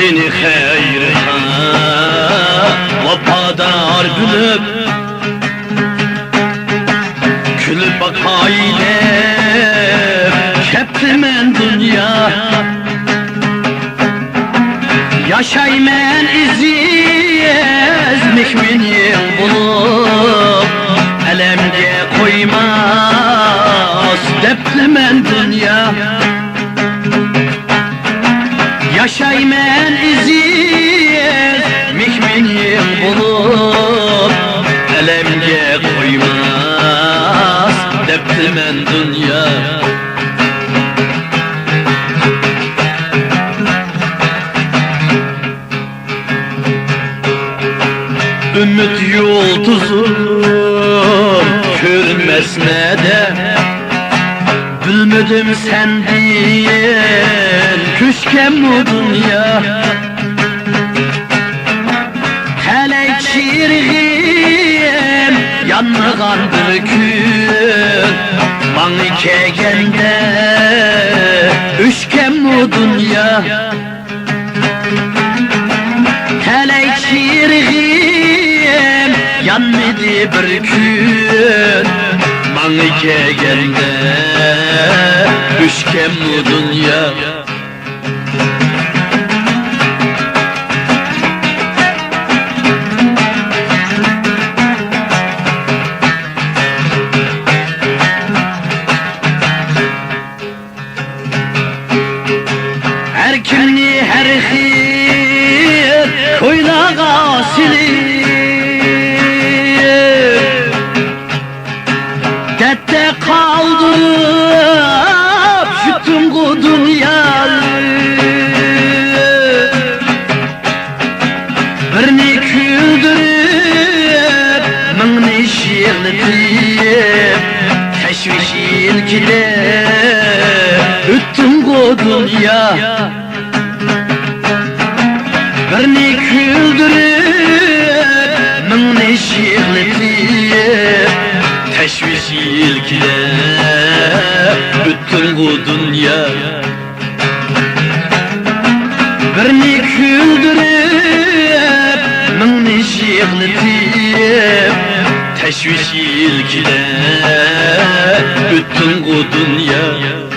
seni hayırha vafadar bilip külüp bakaylep keptimen dünya yaşaymen izizmiş menin bulup elemge koymaz deptimen dünya yaşaymen izizmiş menin bulup elemge koymaz deptimen dünya ümit yıldızım görünmesine de bilmedim sen diyen küçken bu dünya hele çirgin yanıgan bir gün bana kegende üçken bu dünya hele çirgin yanmadı bir gün bana kegende üçken bu dünya her kimni her hir koylağa silip dette kaldırıp bütün bu dünyayı birini küldürüp mingni şiirletip teşviş ilgilep bütün bu dünya birini küldürüp mingni şiirletip teşviş ilgilep bütün bu dünya birini küldürüp mingni şiirletip teşviş ilgilep bütün bu dünya